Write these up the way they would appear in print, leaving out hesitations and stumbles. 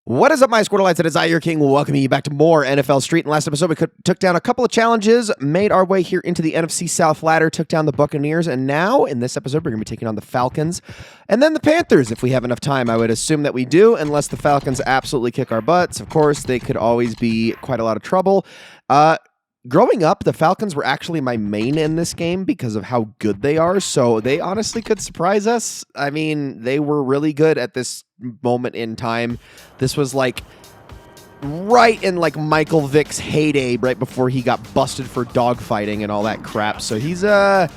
What is up, my Squirtleites? It is I, your king, welcoming you back to more NFL Street. In last episode, we took down a couple of challenges, made our way here into the NFC South ladder, took down the Buccaneers, and now, in this episode, we're going to be taking on the Falcons, and then the Panthers, if we have enough time. I would assume that we do, unless the Falcons absolutely kick our butts. Of course, they could always be quite a lot of trouble. Growing up, the Falcons were actually my main in this game because of how good they are, so they honestly could surprise us. I mean, they were really good at this moment in time. This was like right in like Michael Vick's heyday, right before he got busted for dogfighting and all that crap. So he's yeah,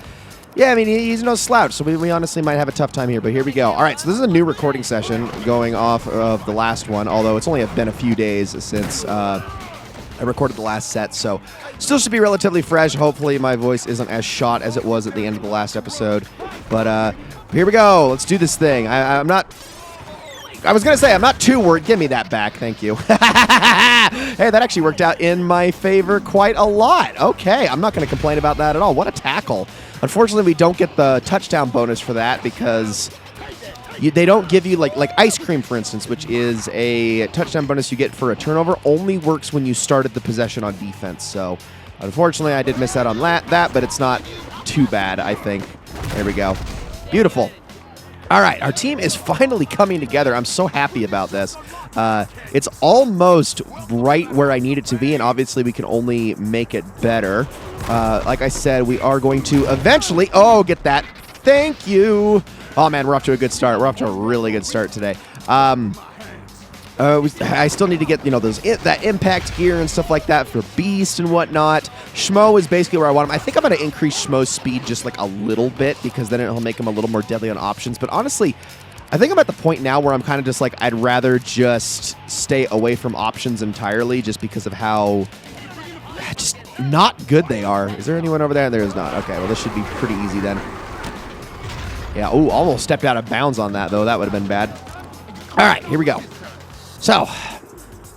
I mean, he's no slouch, so we honestly might have a tough time here, but here we go. All right, so this is a new recording session going off of the last one, although it's only been a few days since I recorded the last set, so still should be relatively fresh. Hopefully my voice isn't as shot as it was at the end of the last episode. But here we go. Let's do this thing. I was going to say, I'm not too worried. Give me that back. Thank you. Hey, that actually worked out in my favor quite a lot. Okay, I'm not going to complain about that at all. What a tackle. Unfortunately, we don't get the touchdown bonus for that because they don't give you, like ice cream, for instance, which is a touchdown bonus you get for a turnover, only works when you started the possession on defense. So, unfortunately, I did miss out on that, but it's not too bad, I think. There we go. Beautiful. All right, our team is finally coming together. I'm so happy about this. It's almost right where I need it to be, and obviously we can only make it better. Like I said, we are going to eventually... Oh, get that. Thank you. Oh, man, we're off to a good start. We're off to a really good start today. I still need to get, that impact gear and stuff like that for Beast and whatnot. Schmo is basically where I want him. I think I'm going to increase Schmo's speed just like a little bit because then it'll make him a little more deadly on options. But honestly, I think I'm at the point now where I'm kind of just like, I'd rather just stay away from options entirely just because of how just not good they are. Is there anyone over there? There is not. Okay, well, this should be pretty easy then. Yeah, oh, almost stepped out of bounds on that, though. That would have been bad. All right, here we go. So,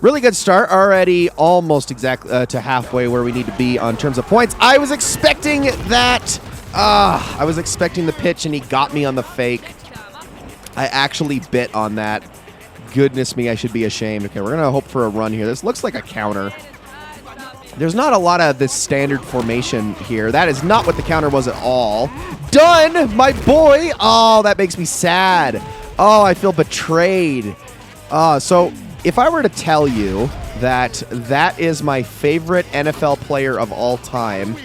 really good start. Already almost exactly to halfway where we need to be on terms of points. I was expecting that. I was expecting the pitch, and he got me on the fake. I actually bit on that. Goodness me, I should be ashamed. Okay, we're going to hope for a run here. This looks like a counter. There's not a lot of this standard formation here. That is not what the counter was at all. Done, my boy. Oh, that makes me sad. Oh, I feel betrayed. So if I were to tell you that that is my favorite NFL player of all time,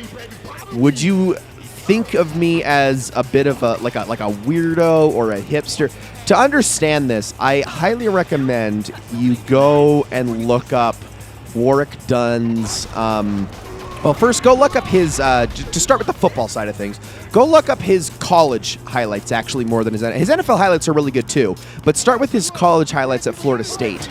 would you think of me as a bit of a like a weirdo or a hipster? To understand this, I highly recommend you go and look up Warwick Dunn's, well, first go look up his, to start with the football side of things, go look up his college highlights actually more than his NFL highlights are really good too, but start with his college highlights at Florida State.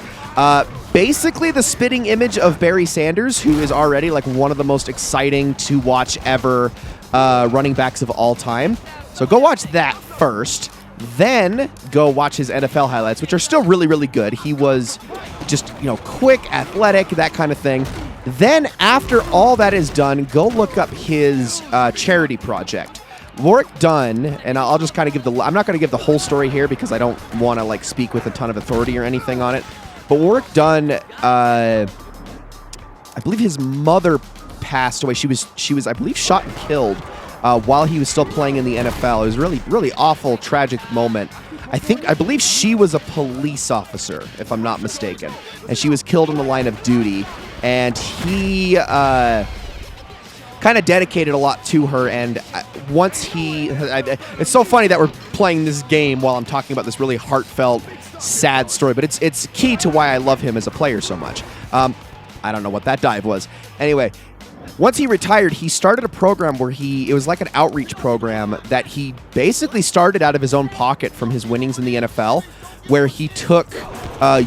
Basically the spitting image of Barry Sanders, who is already like one of the most exciting to watch ever running backs of all time. So go watch that first. Then go watch his NFL highlights, which are still really, really good. He was just, quick, athletic, that kind of thing. Then after all that is done, go look up his charity project. Warwick Dunn, and I'll just kind of give I'm not going to give the whole story here because I don't want to like speak with a ton of authority or anything on it. But Warwick Dunn, I believe his mother passed away. She was, I believe, shot and killed while he was still playing in the NFL. It was a really, really awful, tragic moment. I believe she was a police officer, if I'm not mistaken, and she was killed in the line of duty. And he kind of dedicated a lot to her. And once it's so funny that we're playing this game while I'm talking about this really heartfelt, sad story, but it's key to why I love him as a player so much. I don't know what that dive was. Anyway. Once he retired, he started a program where it was like an outreach program that he basically started out of his own pocket from his winnings in the NFL, where he took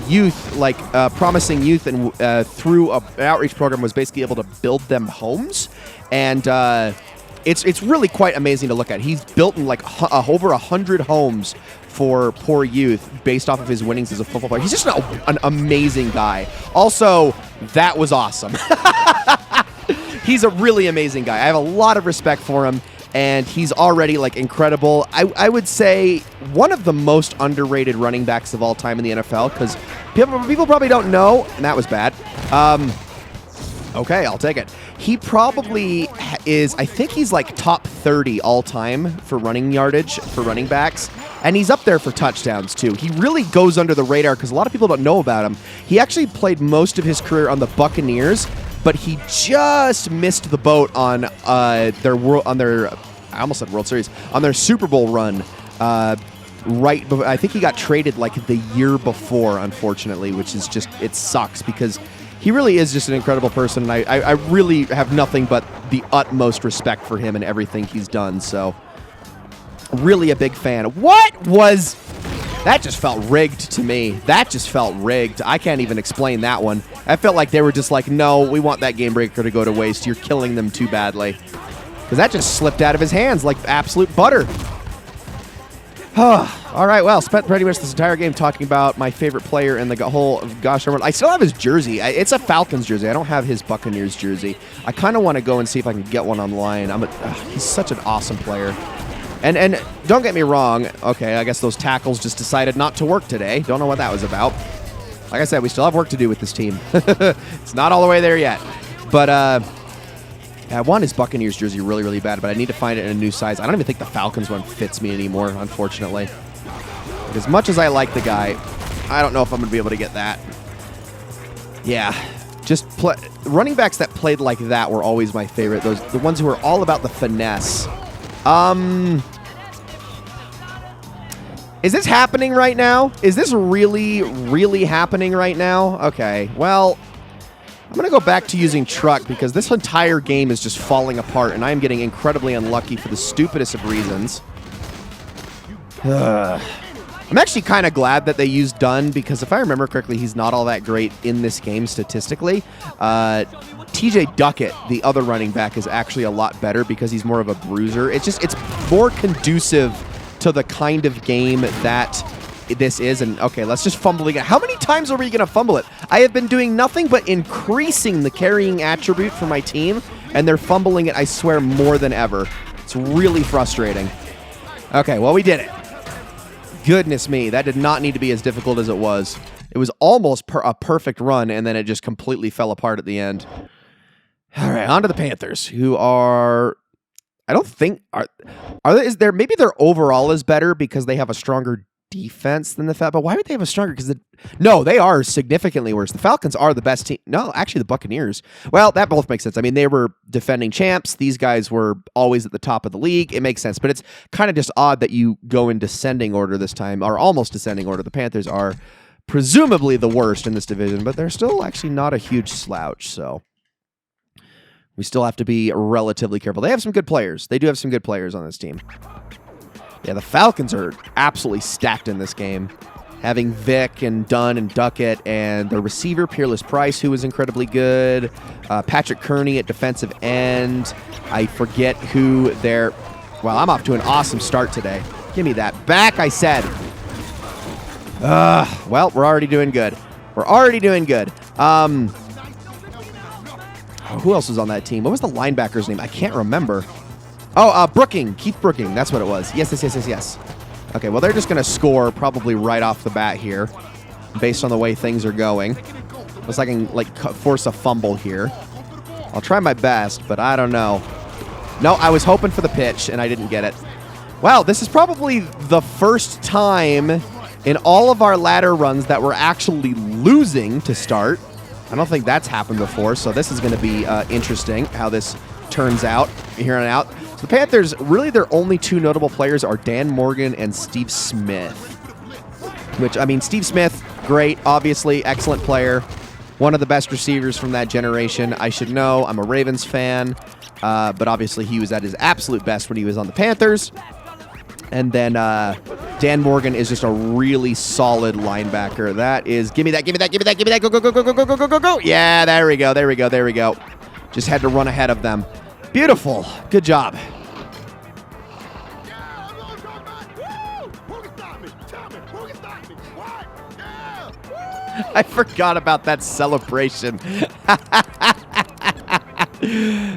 youth, like promising youth, and through an outreach program was basically able to build them homes. And it's really quite amazing to look at. He's built in like over 100 homes for poor youth based off of his winnings as a football player. He's just an amazing guy. Also, that was awesome. He's a really amazing guy. I have a lot of respect for him, and he's already like incredible. I would say one of the most underrated running backs of all time in the NFL, because People probably don't know, and that was bad. Okay, I'll take it. He probably is, I think he's like top 30 all time for running yardage for running backs. And he's up there for touchdowns, too. He really goes under the radar because a lot of people don't know about him. He actually played most of his career on the Buccaneers, but he just missed the boat on their I almost said World Series, on their Super Bowl run. Right, I think he got traded like the year before, unfortunately, which is just, it sucks because he really is just an incredible person, and I really have nothing but the utmost respect for him and everything he's done, so really a big fan. What was... That just felt rigged to me. That just felt rigged. I can't even explain that one. I felt like they were just like, no, we want that game breaker to go to waste. You're killing them too badly. Because that just slipped out of his hands like absolute butter. All right, well, spent pretty much this entire game talking about my favorite player in the whole gosh darn world. I still have his jersey. It's a Falcons jersey. I don't have his Buccaneers jersey. I kind of want to go and see if I can get one online. He's such an awesome player. And don't get me wrong. Okay, I guess those tackles just decided not to work today. Don't know what that was about. Like I said, we still have work to do with this team. It's not all the way there yet. But I want his Buccaneers jersey really, really bad, but I need to find it in a new size. I don't even think the Falcons one fits me anymore, unfortunately. Like, as much as I like the guy, I don't know if I'm going to be able to get that. Yeah, just running backs that played like that were always my favorite. The ones who were all about the finesse. Is this happening right now? Is this really, really happening right now? Okay, well, I'm going to go back to using truck because this entire game is just falling apart, and I am getting incredibly unlucky for the stupidest of reasons. I'm actually kind of glad that they used Dunn because if I remember correctly, he's not all that great in this game statistically. TJ Duckett, the other running back, is actually a lot better because he's more of a bruiser. It's more conducive to the kind of game that this is. And okay, let's just fumble again. How many times are we going to fumble it? I have been doing nothing but increasing the carrying attribute for my team, and they're fumbling it, I swear, more than ever. It's really frustrating. Okay, well, we did it. Goodness me, that did not need to be as difficult as it was. It was almost a perfect run, and then it just completely fell apart at the end. All right, on to the Panthers, who are... I don't think... Maybe their overall is better because they have a stronger defense than the Falcons. But why would they have a stronger? Because no, they are significantly worse. The Falcons are the best team. No, actually, the Buccaneers. Well, that both makes sense. I mean, they were defending champs. These guys were always at the top of the league. It makes sense. But it's kind of just odd that you go in descending order this time, or almost descending order. The Panthers are presumably the worst in this division, but they're still actually not a huge slouch, so... We still have to be relatively careful. They have some good players. They do have some good players on this team. Yeah, the Falcons are absolutely stacked in this game. Having Vic and Dunn and Duckett and the receiver, Peerless Price, who is incredibly good. Patrick Kearney at defensive end. I forget who they're... Well, I'm off to an awesome start today. Give me that back, I said. Well, we're already doing good. We're already doing good. Who else was on that team? What was the linebacker's name? I can't remember. Oh, Brooking. Keith Brooking. That's what it was. Yes. Okay, well, they're just going to score probably right off the bat here based on the way things are going. Looks like I can force a fumble here. I'll try my best, but I don't know. No, I was hoping for the pitch, and I didn't get it. Wow, this is probably the first time in all of our ladder runs that we're actually losing to start. I don't think that's happened before, so this is going to be interesting how this turns out here on out. So the Panthers, really their only two notable players are Dan Morgan and Steve Smith. Which, I mean, Steve Smith, great, obviously, excellent player. One of the best receivers from that generation. I should know, I'm a Ravens fan, but obviously he was at his absolute best when he was on the Panthers. And then Dan Morgan is just a really solid linebacker. That is, give me that. Go. Yeah, there we go. Just had to run ahead of them. Beautiful. Good job. I forgot about that celebration.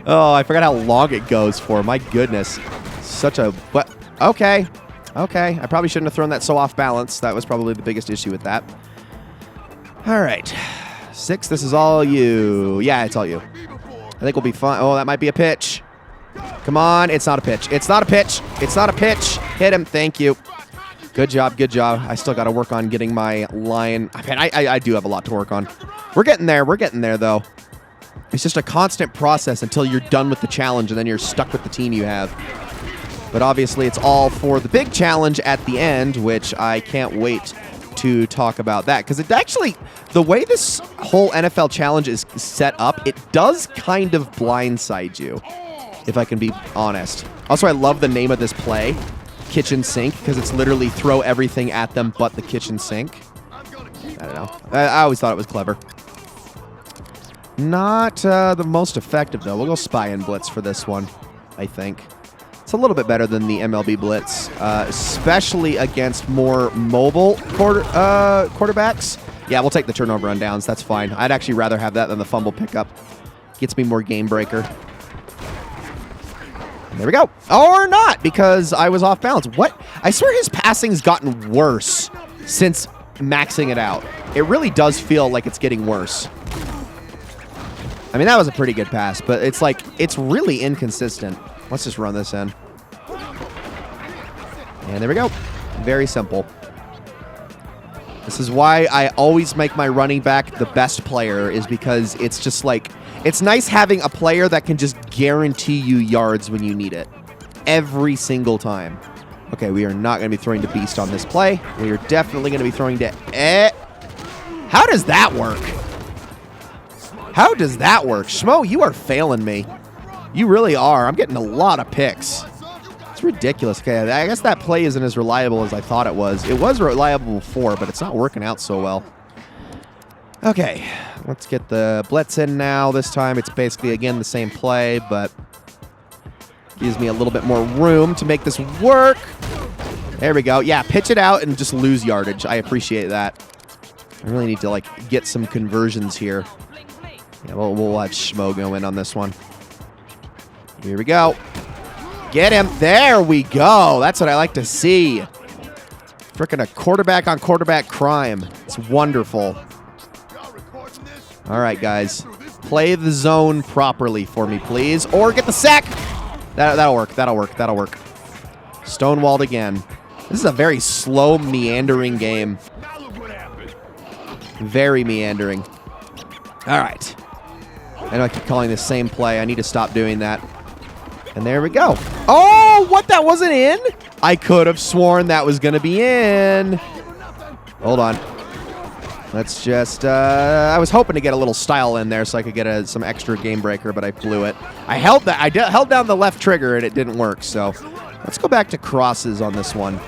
Oh, I forgot how long it goes for. My goodness. Such a... What? Okay. I probably shouldn't have thrown that so off balance. That was probably the biggest issue with that. All right. 6, this is all you. Yeah, it's all you. I think we'll be fine. Oh, that might be a pitch. Come on. It's not a pitch. It's not a pitch. It's not a pitch. Hit him. Thank you. Good job. Good job. I still got to work on getting my line. I do have a lot to work on. We're getting there. We're getting there, though. It's just a constant process until you're done with the challenge, and then you're stuck with the team you have. But obviously, it's all for the big challenge at the end, which I can't wait to talk about that. Because it actually, the way this whole NFL challenge is set up, it does kind of blindside you, if I can be honest. Also, I love the name of this play, Kitchen Sink, because it's literally throw everything at them but the kitchen sink. I don't know. I always thought it was clever. Not the most effective, though. We'll go Spy and Blitz for this one, I think. It's a little bit better than the MLB Blitz, especially against more mobile quarterbacks. Yeah, we'll take the turnover rundowns. That's fine. I'd actually rather have that than the fumble pickup. Gets me more game breaker. There we go. Or not, because I was off balance. What? I swear his passing's gotten worse since maxing it out. It really does feel like it's getting worse. I mean, that was a pretty good pass, but it's like, it's really inconsistent. Let's just run this in. And there we go. Very simple. This is why I always make my running back the best player, is because it's just like, it's nice having a player that can just guarantee you yards when you need it. Every single time. Okay, we are not going to be throwing to Beast on this play. We are definitely going to be throwing to... How does that work? How does that work? Schmo, you are failing me. You really are. I'm getting a lot of picks. It's ridiculous. Okay, I guess that play isn't as reliable as I thought it was. It was reliable before, but it's not working out so well. Okay, let's get the blitz in now. This time it's basically, again, the same play, but gives me a little bit more room to make this work. There we go. Yeah, pitch it out and just lose yardage. I appreciate that. I really need to, like, get some conversions here. Yeah, we'll have Schmo go in on this one. Here we go. Get him. There we go. That's what I like to see. Frickin' a quarterback on quarterback crime. It's wonderful. All right, guys. Play the zone properly for me, please. Or get the sack. That'll work. That'll work. That'll work. Stonewalled again. This is a very slow, meandering game. Very meandering. All right. I know I keep calling this same play. I need to stop doing that. And there we go. Oh, what? That wasn't in? I could have sworn that was going to be in. Hold on. Let's just... I was hoping to get a little style in there so I could get some extra game breaker, but I blew it. I held down the left trigger, and it didn't work. So let's go back to crosses on this one.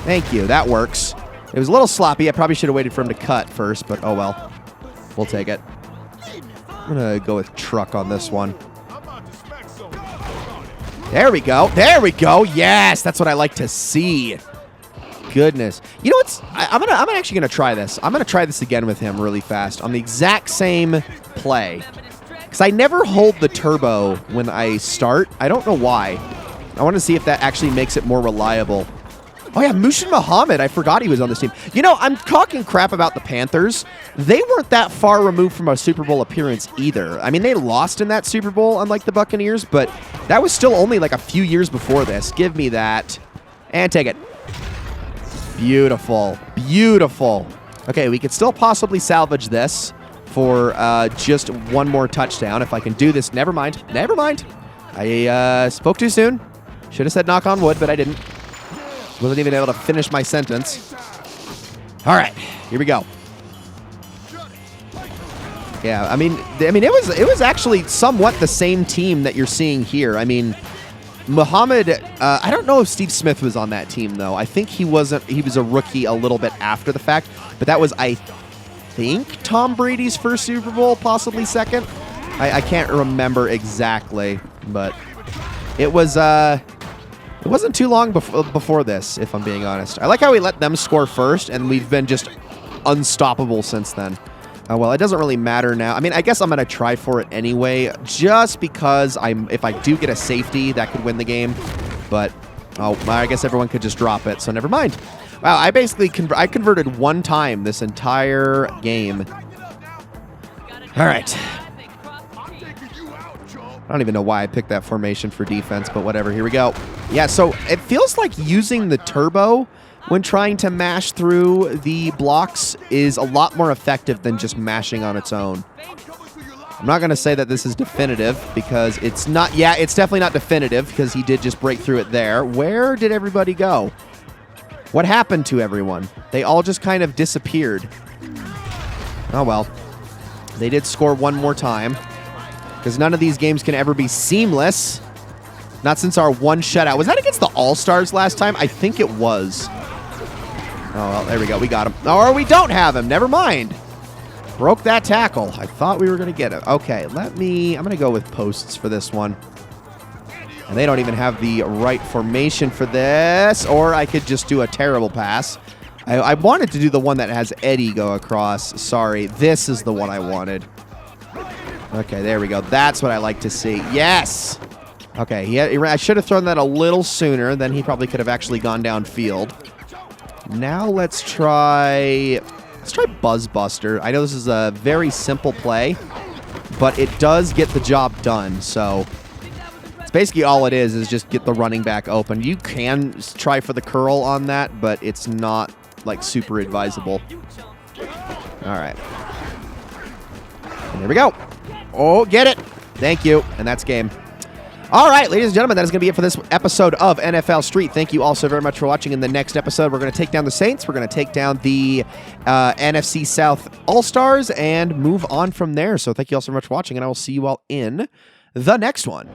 Thank you. That works. It was a little sloppy. I probably should have waited for him to cut first, but oh well. We'll take it. I'm going to go with truck on this one. There we go. There we go. Yes, that's what I like to see. Goodness. You know what's... I'm actually going to try this. I'm going to try this again with him really fast on the exact same play. Because I never hold the turbo when I start. I don't know why. I want to see if that actually makes it more reliable. Oh, yeah, Mushin Muhammad. I forgot he was on this team. You know, I'm talking crap about the Panthers. They weren't that far removed from a Super Bowl appearance either. I mean, they lost in that Super Bowl, unlike the Buccaneers, but that was still only like a few years before this. Give me that. And take it. Beautiful. Beautiful. Okay, we could still possibly salvage this for just one more touchdown. If I can do this. Never mind. Never mind. I spoke too soon. Should have said knock on wood, but I didn't. Wasn't even able to finish my sentence. All right, here we go. Yeah, I mean, it was actually somewhat the same team that you're seeing here. I mean, Muhammad. I don't know if Steve Smith was on that team though. I think he wasn't. He was a rookie a little bit after the fact. But that was, I think, Tom Brady's first Super Bowl, possibly second. I can't remember exactly, but it was. It wasn't too long before this, if I'm being honest. I like how we let them score first, and we've been just unstoppable since then. Well, it doesn't really matter now. I mean, I guess I'm going to try for it anyway, just because if I do get a safety, that could win the game. But, oh, I guess everyone could just drop it, so never mind. Wow, I basically I converted one time this entire game. All right. I don't even know why I picked that formation for defense, but whatever. Here we go. Yeah, so it feels like using the turbo when trying to mash through the blocks is a lot more effective than just mashing on its own. I'm not going to say that this is definitive because it's not. Yeah, it's definitely not definitive because he did just break through it there. Where did everybody go? What happened to everyone? They all just kind of disappeared. Oh, well. They did score one more time because none of these games can ever be seamless. Not since our one shutout. Was that against the All-Stars last time? I think it was. Oh, well, there we go. We got him. Or we don't have him. Never mind. Broke that tackle. I thought we were going to get it. Okay, I'm going to go with posts for this one. And they don't even have the right formation for this. Or I could just do a terrible pass. I wanted to do the one that has Eddie go across. Sorry, this is the one I wanted. Okay, there we go. That's what I like to see. Yes! Okay, I should have thrown that a little sooner. Then he probably could have actually gone downfield. Now let's try Buzzbuster. I know this is a very simple play, but it does get the job done. So it's basically all it is just get the running back open. You can try for the curl on that, but it's not like super advisable. All right. And there we go. Oh, get it. Thank you. And that's game. All right, ladies and gentlemen, that is going to be it for this episode of NFL Street. Thank you all so very much for watching. In the next episode, we're going to take down the Saints. We're going to take down the NFC South All-Stars and move on from there. So thank you all so much for watching, and I will see you all in the next one.